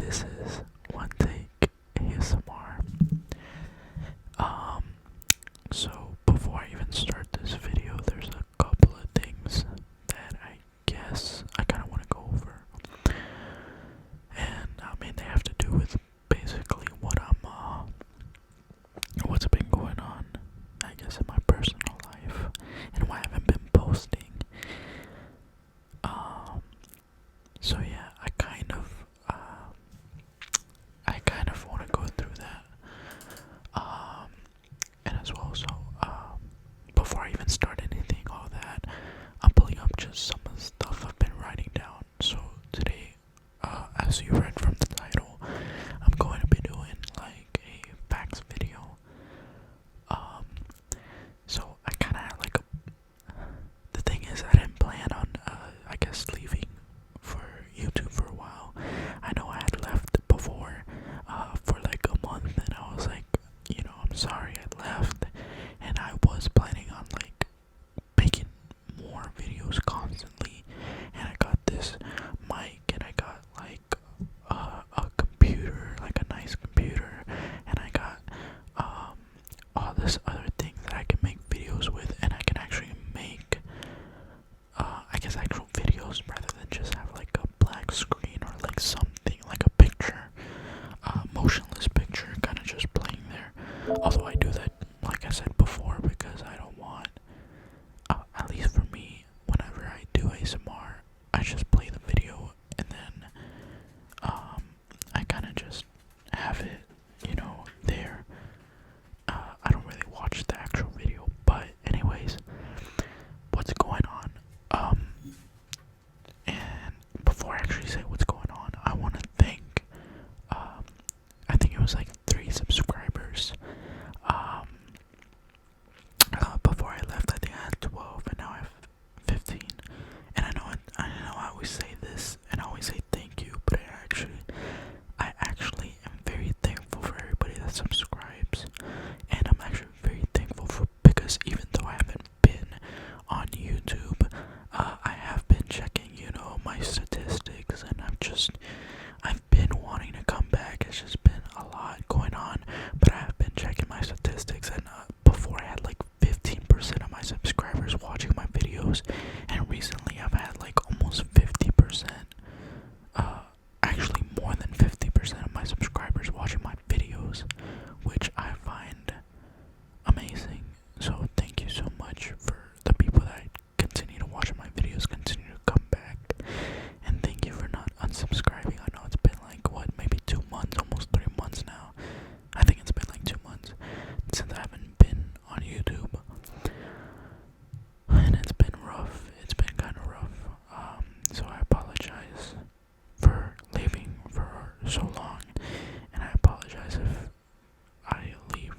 This is One Take ASMR. So before I even start this video, there's a couple of things that I guess I kind of want to go over. And they have to do with basically what's been going on, I guess, in my personal life and why I haven't been posting. So yeah, I kind of want to go through that. And as well, before I even start anything, all that, I'm pulling up just some of the stuff I've been writing down. So today, as you read from the title, I'm going to be doing like a facts video. So I kind of had like the thing is, I didn't plan on, I guess, leaving for YouTube for a while. I know I had left before, for like a month, and I was like, I'm sorry I left, and I was planning on like making more videos constantly, and I got this mic, and I got like a computer, like a nice computer, and I got all this other things that I can make videos with, and I can actually make I guess actual videos rather than just have like a black screen or like something like a picture, motionless picture kind of just playing there. Although I do that, like I said before, because I don't want, at least for me, whenever I do ASMR, I just play the video and then I kind of just have it, there. I don't really watch the actual video, but anyways, what's going on? And before I actually say what's going on, I want to thank, I think it was like 3 subscribers. Before I left, I think I had 12, and now I have 15. And I know I always say this, and I always say thank you, but I actually am very thankful for everybody that subscribes, and I'm actually very thankful because even though I haven't been on YouTube, I have been checking, my statistics, and I've been wanting to come back. It's just been a lot going on, but I have been checking my statistics, and before I had like 15% of my subscribers watching my videos, and recently I've had like almost 50%, actually more than 50% of my subscribers watching my videos, which I find amazing. So thank you so much for the people that continue to watch my videos, continue to come back, and thank you for not unsubscribing. I know it's been like maybe 2 months, almost 3 months now. I think it's been like 2 months since I haven't been on YouTube, and it's been rough. It's been kind of rough. So I apologize for leaving for so long, and I apologize if I leave,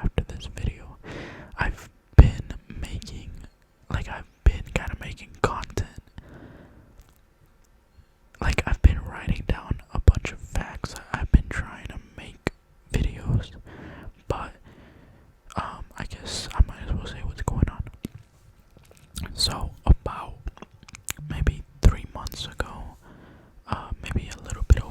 after this video. I've been kind of making content. Like, I've been writing down a bunch of facts. I've been trying to make videos, but I guess I might as well say what's going on. So about maybe 3 months ago, maybe a little bit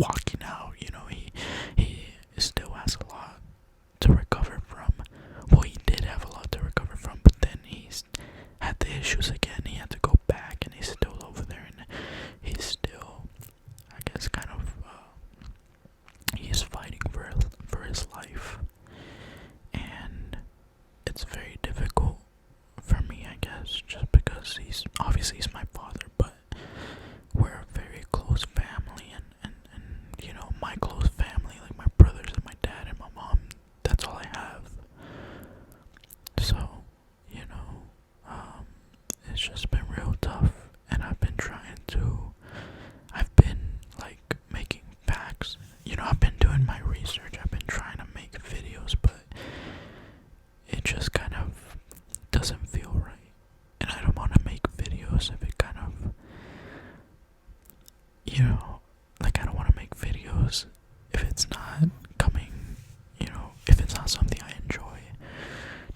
walking out. He still has a lot to recover from. Well, he did have a lot to recover from, but then he's had the issues again. He had to go back, and he's still over there, and he's still, I guess, kind of, he's fighting for his life, and it's very difficult for me, I guess, just because he's my father, but we're a very close family, and my close family, like my brothers and my dad and my mom, that's all I have. So, it's just been real tough, and I've been like making facts. I've been doing my research, I've been trying to make videos, but it just kind of doesn't feel right. And I don't want to make videos if it kind of, like I don't want to make videos if it's not coming, if it's not something I enjoy.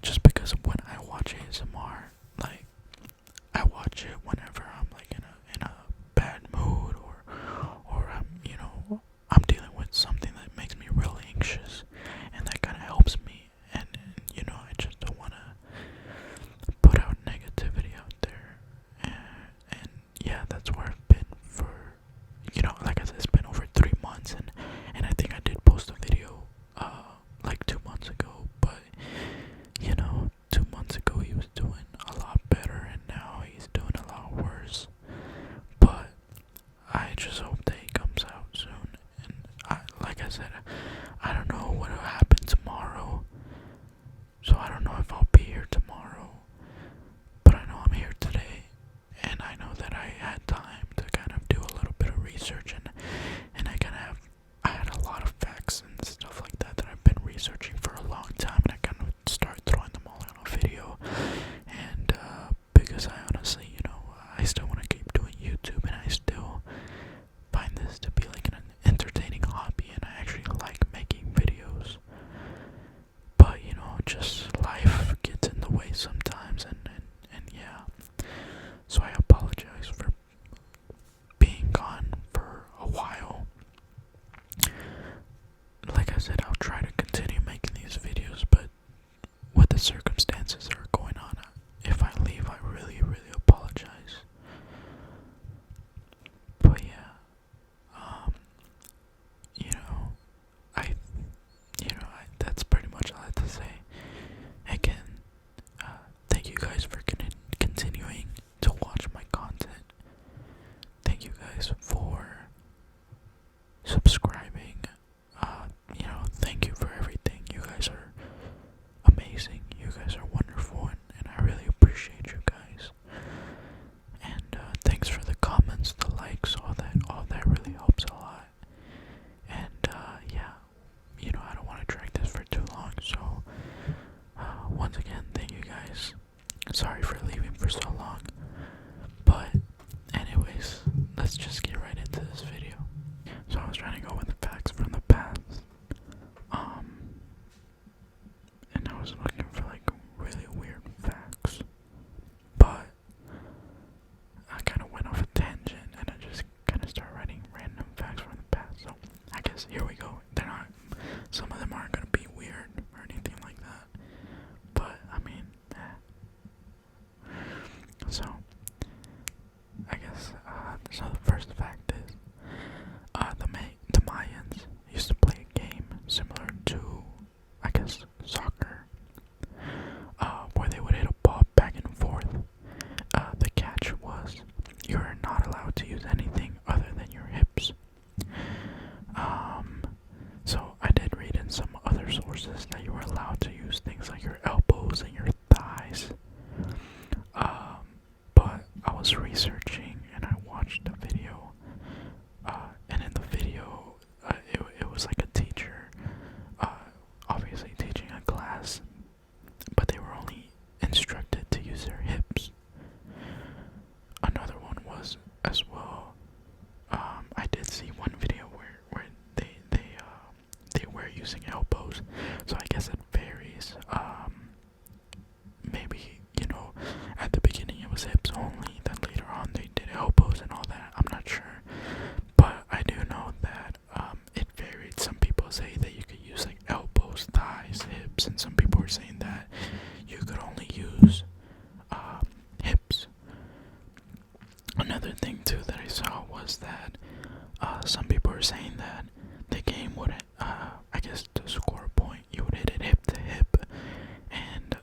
Just because when I watch ASMR, like I watch it whenever I'm like in a bad mood, or I'm dealing with something that makes me real anxious, and that kind of helps me. And I just don't want to put out negativity out there. And yeah, that's where I've been for, like I said, it's been over 3 months, and I think I did post a video like 2 months ago, but 2 months ago he was doing a lot better, and now he's doing a lot worse. But I just hope that he comes out soon. And like I said, I don't know what will happen tomorrow, so I don't know if I'll be here tomorrow, but I know I'm here today, and I know that I had time to kind of do a little bit of research, and I had a lot of facts and stuff like that I've been researching for a long time, and I kind of start throwing them all in a video. And because I honestly, I still want to keep doing YouTube, and I still find this to be like an entertaining hobby, and I actually like making videos. But just life gets in the way sometimes, and yeah. So I apologize for being gone for a while. Like I said, I'll try to continue making these videos, but with the circumstances that are going on, if I leave, I really, really apologize. But yeah, that's pretty much all I have to say. Again, thank you guys for continuing to watch my content. Thank you guys for subscribing. Thank you for everything. You guys are amazing. You guys are wonderful, and I really appreciate you guys. And thanks for the comments, the likes, all that really helps a lot. And yeah, I don't want to drag this for too long, so once again, thank you guys. Sorry for leaving for so long, but anyways, let's just get right into this video. So I was trying to go with the facts from the past, and I was looking for like really weird facts, but I kind of went off a tangent, and I just kind of started writing random facts from the past. So I guess here we go. Some of them aren't gonna be weird or anything like that, but I mean, So I guess so the first fact is the Mayans used to play a game similar to, I guess, soccer, where they would hit a ball back and forth. The catch was you're not allowed to use anything other than your hips. So I did read in some other sources that you were allowed to use things like your elbows and your thighs. But I was researching, and I watched a video, and in the video, it was like a teacher, obviously teaching a class, but they were only instructed to use their hips. Another one was as well. I did see one video where they were using elbows, so I guess it varies. Maybe at the beginning it was hips only, then later on they did Another thing too that I saw was that some people were saying that the game would, I guess, to score a point, you would hit it hip to hip, and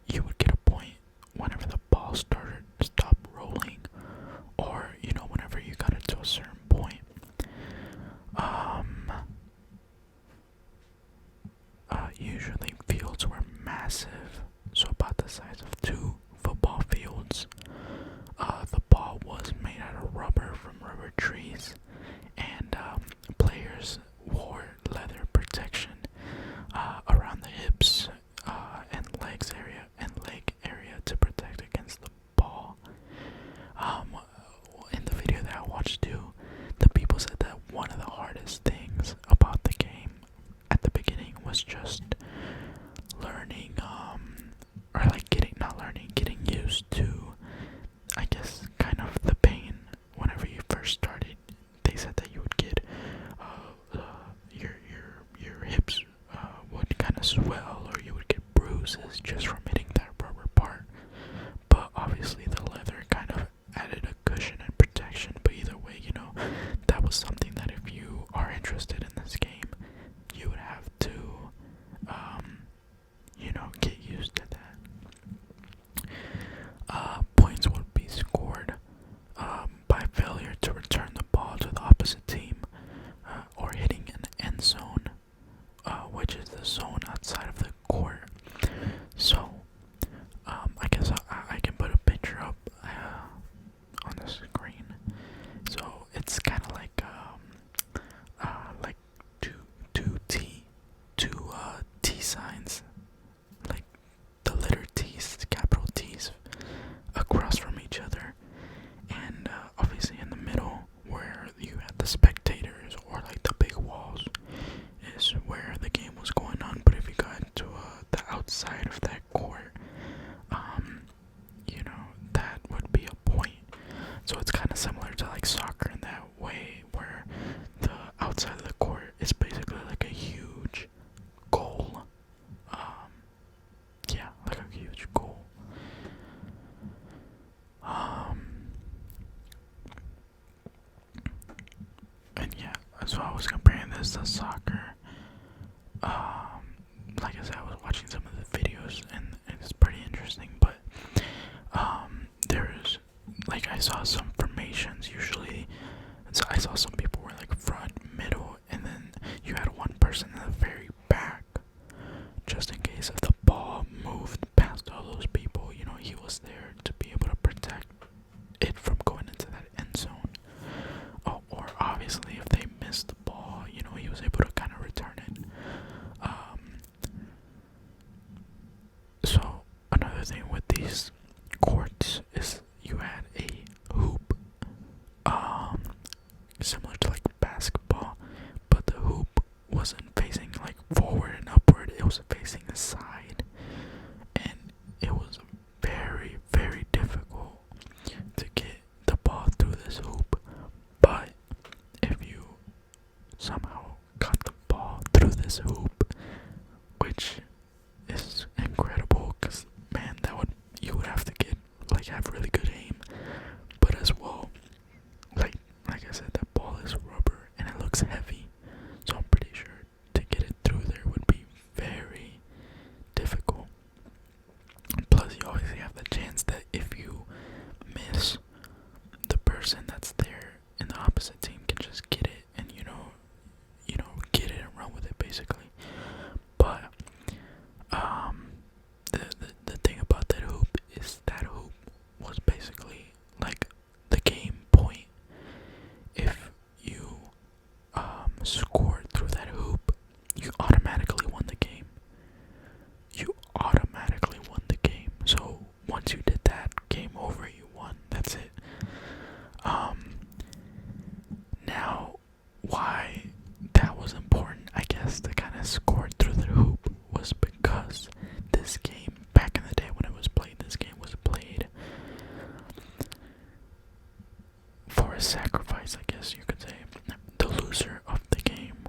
you would get a point whenever the ball stopped rolling, or whenever you got it to a certain point. Usually fields were massive, so about the size of 2 football fields. The ball was made out of rubber from rubber trees, and players wore leather protection around the hips and leg area to protect against the ball. In the video that I watched too, the people said that one of the hardest things about the game at the beginning was just learning, or like getting used to, I guess, kind of the pain whenever you first started. They said that you would get your hips would kind of swell, or you would get bruises just from hitting that rubber part. But obviously the leather kind of added a cushion and protection. But either way, that was something that if you are interested in this game, you would have to, get used to that. Points would be scored by failure to return the ball to the opposite team, or hitting an end zone, which is the zone outside of the court. So, I guess I can put a picture up on the screen. So it's kind of like two T signs, like the letter T's, capital T's, across from each other, and obviously in the middle where you had the spectators, or like the big walls, is where the game was going on. But if you got to the outside of that court, that would be a point. So it's kind of similar to like soccer in that way, where the outside of the court is basically like a huge goal. Yeah, like a huge goal. And yeah, so I was comparing this to soccer. Like I said, I was watching some of the videos, and it's pretty interesting. But there's, like, I saw some formations. Usually, so I saw some people were like front, middle, and then you had one person in the very back, just in case if the ball moved past all those people, he was there to be able to protect it from going into that end zone. Oh, or obviously if they missed the ball, he was able to kind of return it. So another thing with these courts is you had a hoop, similar to like basketball, but the hoop wasn't facing like forward and upward, it was facing the side, and it was very, very difficult to get the ball through this hoop. But if you somehow got the ball through this hoop, which is incredible, because man, you would have to have really good aim, but as well, like I said, that ball is rubber and it looks heavy, so I'm pretty sure to get it through there would be very difficult. Plus, you always have the chance that if you miss, the person that's there in the opposite team can just get it and get it and run with it basically. But the thing about that hoop is that hoop was basically like the game point. If you scored through that hoop, you automatically won the game. So once you did that, game over, you won. That's it. Now, why that was important, I guess, to kind of score through the hoop was because this game, back in the day when it was played, this game was played for a sacrifice, I guess you could say. The loser of the game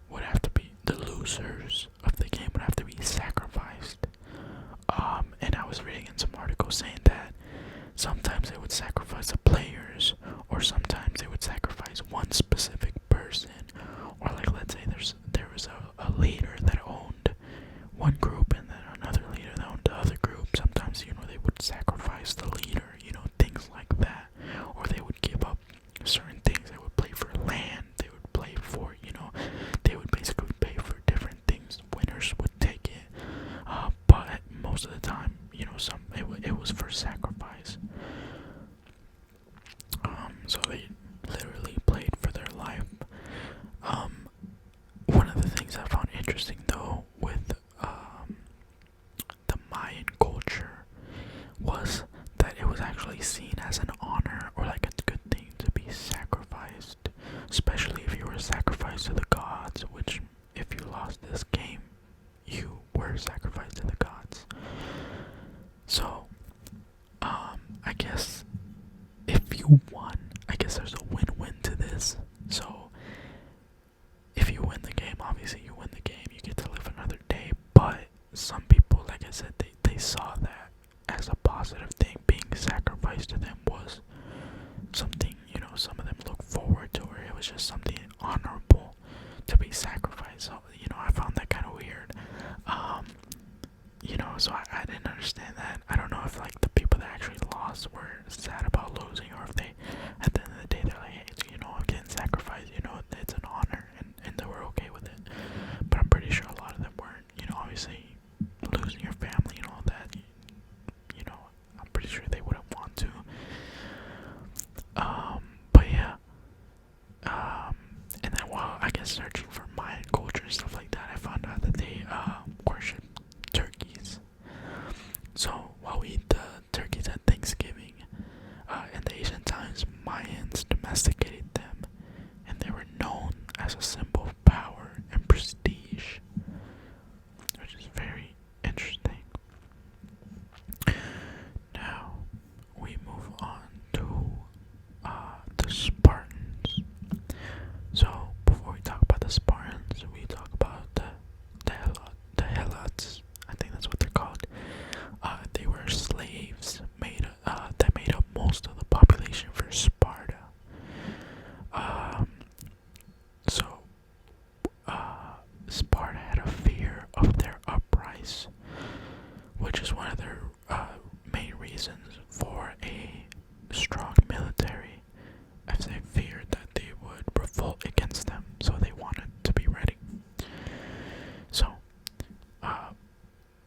would have to be, the losers of the game would have to be sacrificed. And I was reading in some articles saying that sometimes they would sacrifice a player So they literally played for their life. Um, One of the things I found interesting though with the Mayan culture was that it was actually seen as an honor or like a good thing to be sacrificed, especially if you were sacrificed to the gods, which if you lost this game, you were sacrificed to the gods. So, I guess if you won, I guess there's a win-win to this. So, if you win the game, obviously you win the game, you get to live another day, but some people, like I said, they saw that as a positive thing. Being sacrificed to them was something, some of them look forward to, or it was just something honorable to be sacrificed. So, I found that kind of weird. So I didn't understand that. I don't know if like the people that actually lost were sad about losing, or if they, at the end of the day, they're like, hey, I'm getting sacrificed, it's an honor, and they were okay with it. But I'm pretty sure a lot of them weren't. Obviously losing your family and all that, I'm pretty sure they wouldn't want to. But yeah. And then while I guess searching for Mayan culture and stuff like that, I found out that they worship turkeys. So while we eat the turkeys at Thanksgiving, in the ancient times, Mayans domesticated them, and they were known as a symbol of power and prestige, which is very interesting. Now we move on to the Spartans. So before we talk about the Spartans, we talk about the Helots. I think that's what they're called. They were slaves that made up most of the population for Sparta. So Sparta had a fear of their uprise, which is one of their main reasons for a strong military, as they feared that they would revolt against them, so they wanted to be ready. So,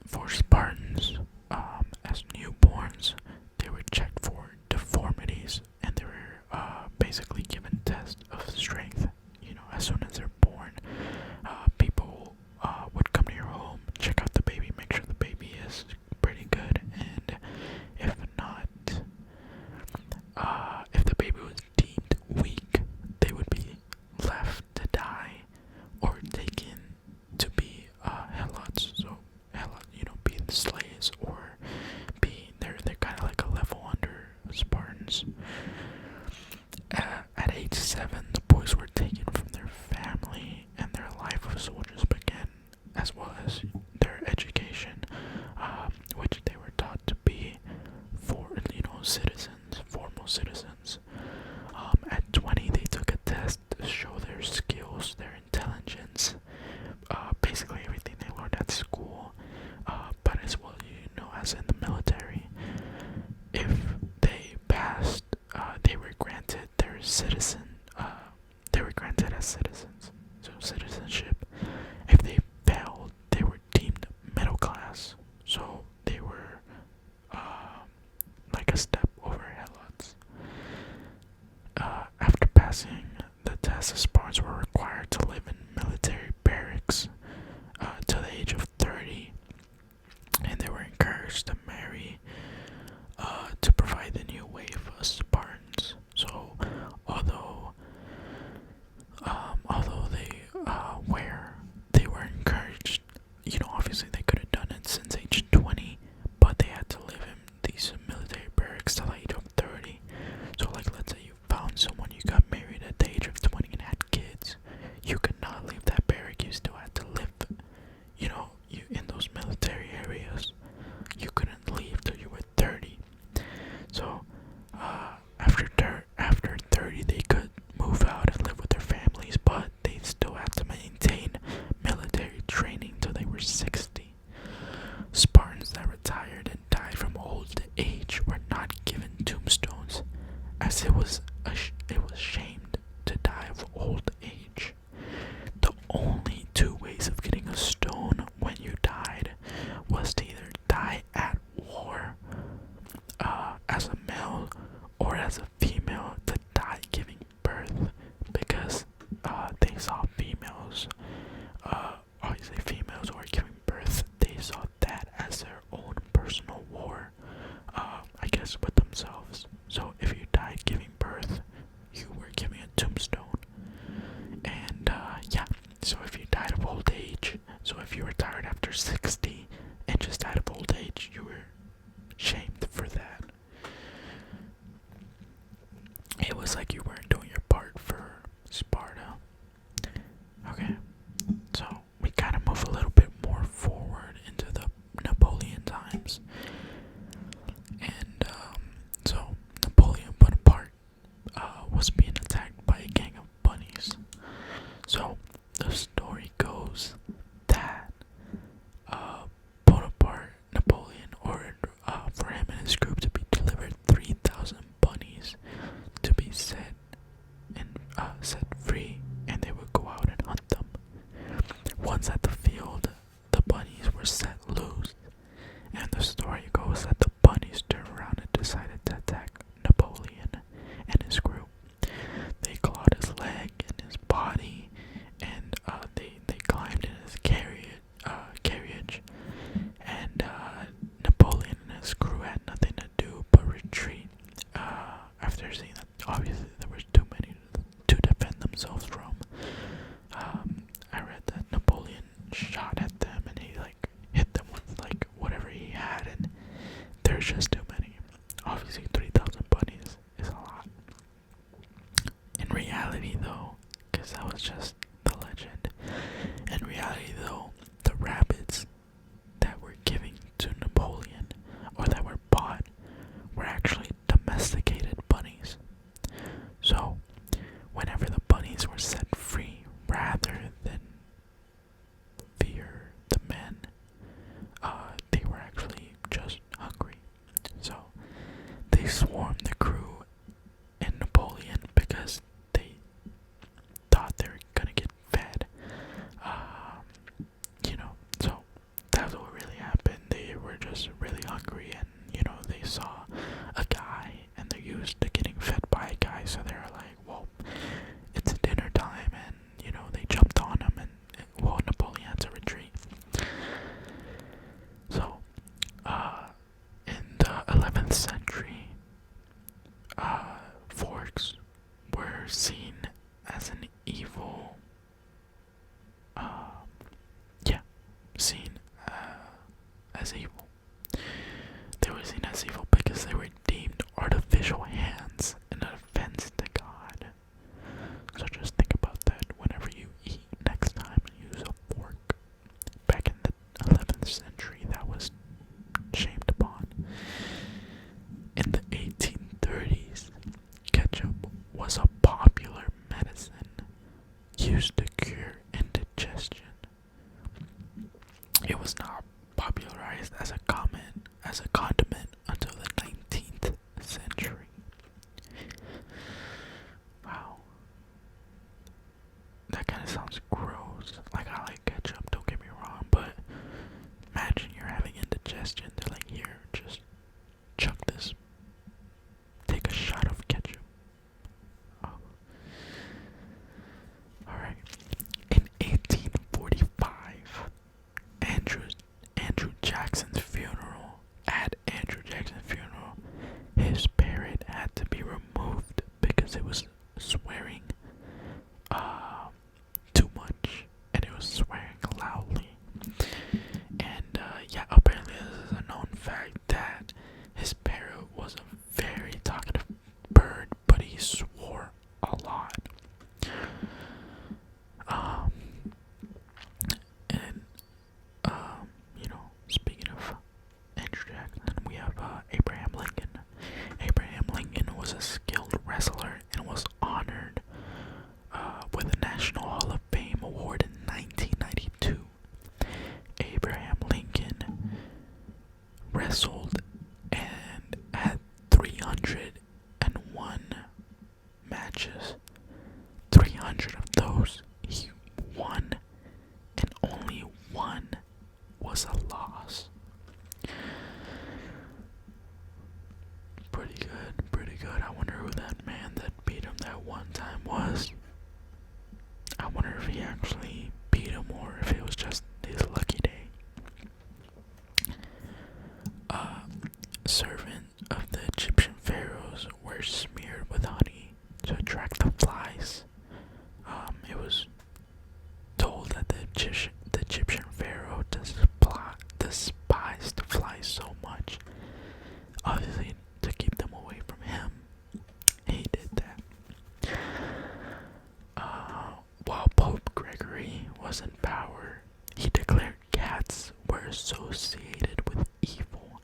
for Spartans, as newborns, they were checked for deformities, and they were basically given tests of strength. As soon as they're born, people would come to your home, check out the baby, make sure the baby is pretty good, and if not, if the baby was deemed weak, they would be left to die or taken to be helots. So being slaves, or they're kind of like a level under Spartans. At age 7, the boys were taken from their family, and their life of soldiers began, as well as their education, which they were taught to be formal citizens. At 20, they took a test to show their skills, their intelligence, basically everything they learned at school, but as well, as in the military. If they passed, they were granted their they were granted as citizens, so citizenship. If they failed, they were deemed middle class, so they were like a step over helots. After passing the test, the Spartans were required to live in military barracks till the age of 30, and they were encouraged to marry to provide the new wave of Spartans. So although they were encouraged, obviously they could have done it since age 20, but they had to live in these military barracks till the age of 30. So like, let's say you found someone, you got married at the age of 20 and had kids, you could not leave that barrack. You still had to live, you in those military areas. You couldn't leave till you were 30. So after 30, they could move out and live with their families, but they still had to maintain military training till they were 60. Spartans that retired and died from old age were not given tombstones, as it was shamed to die of old age. The only two ways of getting a stone when you died was to either die at war as a male, or as a female to die It's like you weren't doing your part for Sparta. Okay, so we kind of move a little bit more forward into the Napoleon times. And so Napoleon Bonaparte was being attacked by a gang of bunnies. So the story goes that Napoleon ordered for him and his group to be delivered 3,000 bunnies to be set free, and they would go out and hunt them. Once at the field, the bunnies were set loose, and the story goes that the bunnies turned around and decided to attack Napoleon and his group. They clawed his leg and his body, and they climbed in his carriage, and Napoleon and his crew had nothing to do but retreat. After seeing that, obviously there was too many to defend themselves from. I read that Napoleon shot at them, and he hit them with whatever he had, and there's just too many. Obviously, 3,000 bunnies is a lot. In reality, though, because that was just the legend. In reality, though, the rabbits that were given to Napoleon, or that were bought, were actually domesticated bunnies. So, whenever the bunnies were set free, rather than fear the men, they were actually just hungry. So, they swarmed the crew and Napoleon because they thought they were gonna get fed. So that's what really happened. They were just really hungry, and they saw a guy, and they're used to getting fed by a guy, so they were like, well, it's dinner time, and they jumped on him, and Napoleon had to retreat. So in the 11th century, forks were seen as an evil, as evil. They were seen as evil because they were deemed artificial hands and an offense to God. So just think about that whenever you eat next time and use a fork. Back in the 11th century, that was shamed upon. In the 1830s, ketchup was a popular medicine used to cure indigestion. It was not popularized as a condiment until the 19th century. Wow. That kind of sounds gross. I like ketchup, don't get me wrong, but imagine you're having indigestion. They're like, here, just chuck this. Take a shot of ketchup. Oh. Alright. In 1845, Andrew Jackson's funeral, his parrot had to be removed because it was swearing too much, and it was swearing loudly. And apparently this is a known fact that his parrot was a very talkative bird, but he swore a lot. Speaking of Andrew Jackson, we have Abraham Lincoln. Abraham Lincoln was a skilled wrestler and was honored with a National Hall of Fame award in 1992. Abraham Lincoln wrestled and had 301 matches. 300 of those he won, and only one was a loss. Pretty good. I wonder who that man that beat him that one time was. I wonder if he actually beat him or if it was just his lucky day. Servants of the Egyptian pharaohs were smeared with honey to attract the associated with evil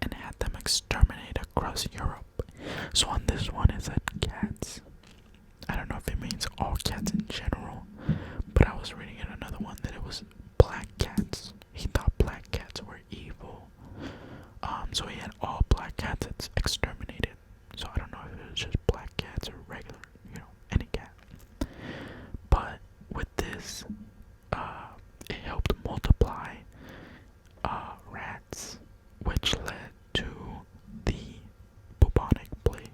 and had them exterminated across Europe. So on this one it said cats. I don't know if it means all cats in general, but I was reading in another one that it was black cats. He thought black cats were evil. So he had all black cats exterminated. So I don't know if it was just black cats or regular, any cat. But with this, it helped multiply rats, which led to the bubonic plague.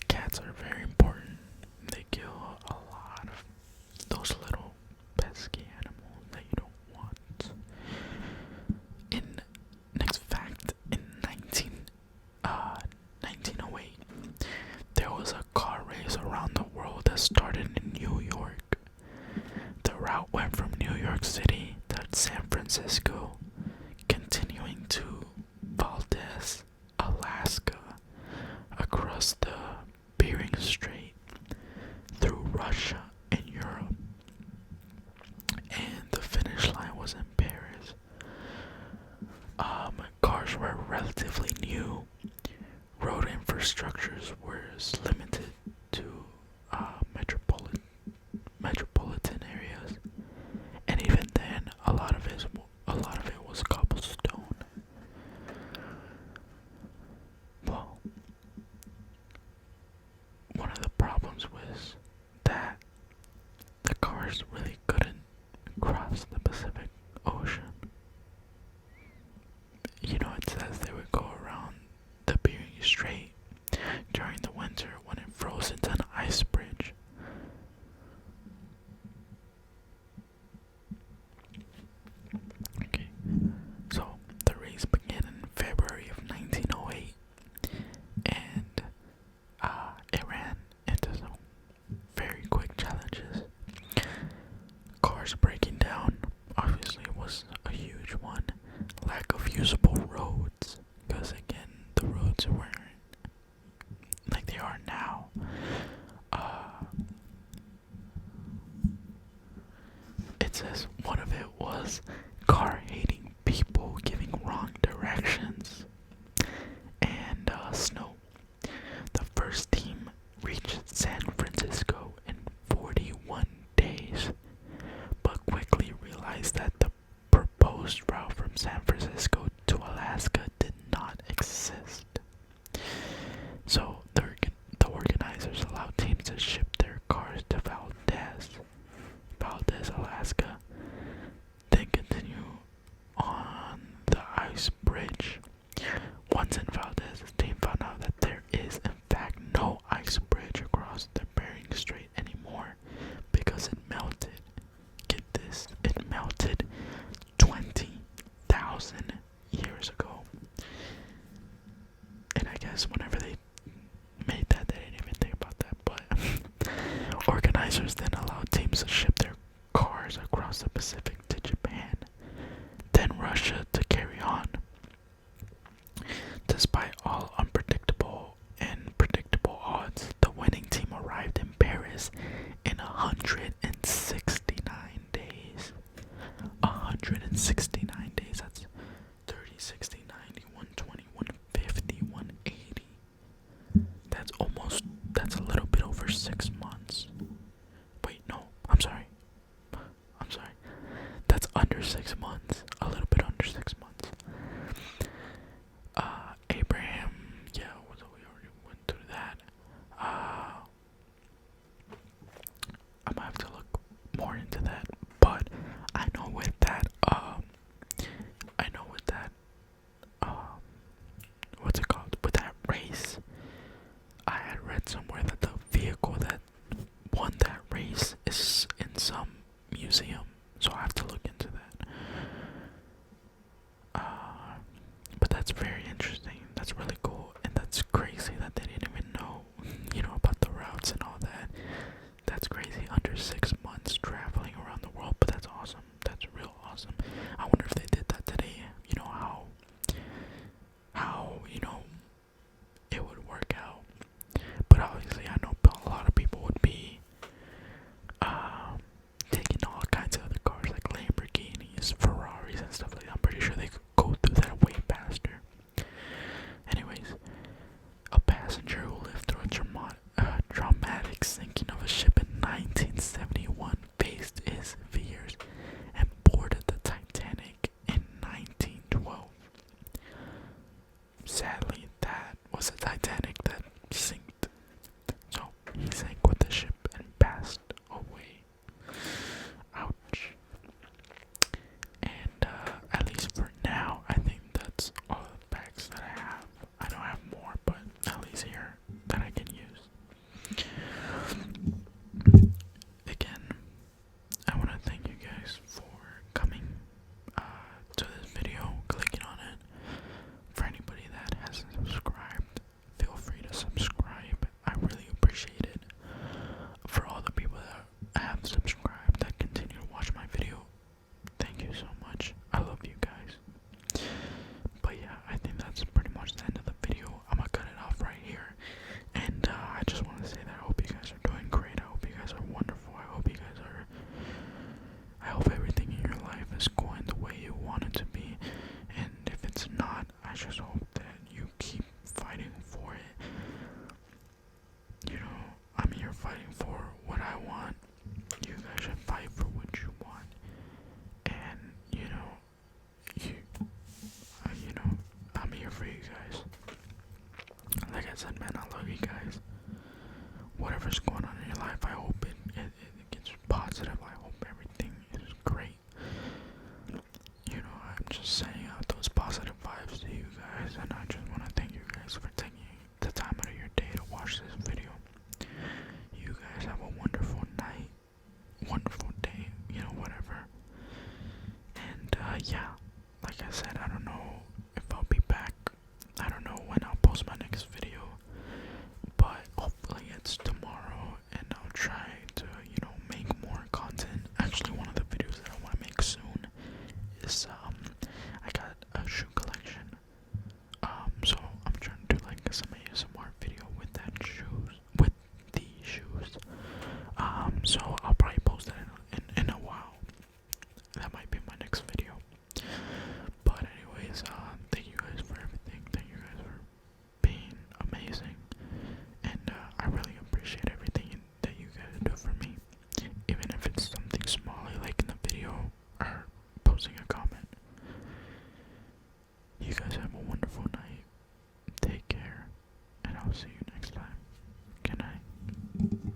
Cats are very important. They kill a lot of those little pesky animals that you don't want. Next fact, in 1908, there was a car race around the world that started in New York. The route went from New York City to San Francisco, continuing to Valdez, Alaska, across the Bering Strait, through Russia and Europe, and the finish line was in Paris. Cars were relatively new. Road infrastructures was limited to metropolitan areas, and even then, a lot of it was cobblestone. Well, one of the problems was that the cars really couldn't cross the Pacific Ocean. It says they would go around the Bering Strait during the winter when it froze into an ice bridge. Okay, so the race began in February of 1908, and it ran into some very quick challenges. Cars breaking down obviously was a huge one. Lack of usable roads, because again, the roads weren't like they are now. It says one of it was car hating people giving wrong directions, and snow. The first team reached San Francisco in 41 days, but quickly realized that the proposed route from San Francisco to Alaska did not exist. So the organizers allowed teams to ship their cars to Valdez, Alaska, then continue on the ice bridge. Once in Valdez, the team found out that there is in fact no ice bridge across the Bering Strait anymore because it melted. Get this, it melted 20,000 years ago. And I guess whenever they made that, they didn't even think about that, but organizers then allowed teams to ship their cars across the Pacific to Japan, then Russia to carry on. Despite all unpredictable and predictable odds, the winning team arrived in Paris in 169 days. 169 days, that's 30, 60, 90, 120, 150, 180. That's a little bit over 6 months. Wait, no, I'm sorry. sadly, that was a Titanic that sank. So he sank with the ship and passed away. Ouch. And at least for now, I think that's all the facts that I have. I know I have more, but at least here that I can use. Again, I want to thank you guys for coming to this video, clicking on it. For anybody that hasn't subscribed, feel free to subscribe. I really appreciate it. For all the people that have subscribed, that continue to watch my video, thank you so much. I love you guys. But yeah, I think that's pretty much the end of the video. I'm gonna cut it off right here. And I just want to say that I hope you guys are doing great. I hope you guys are wonderful. I hope everything in your life is going the way you want it to be. And if it's not, I just hope that you keep fighting for it. You know, I'm here fighting for what I want. You guys should fight for what you want. And, I'm here for you guys. Like I said, man, I love you guys. Whatever's going on in your life, I hope it gets positive. I hope everything is great. I'm just saying out those positive vibes to you guys, and I just want to thank you guys for taking the time out of your day to watch this video. You guys have a wonderful night, wonderful day, whatever. And yeah, like I said, I don't know if I'll be back. I don't know when I'll post my next video, but hopefully it's tomorrow, and I'll try to, make more content. Actually, one of the videos that I want to make soon is, I got a shoe collection, so I'm trying to do like some ASMR video with the shoes, so I'll probably post that in a while. That might be my next video. But anyways, thank you guys for everything. Thank you guys for being amazing. And I really appreciate everything that you guys do for me. Even if it's something small, like in the video or posting a comment. You guys have a wonderful night. Take care. And I'll see you next time. Good night.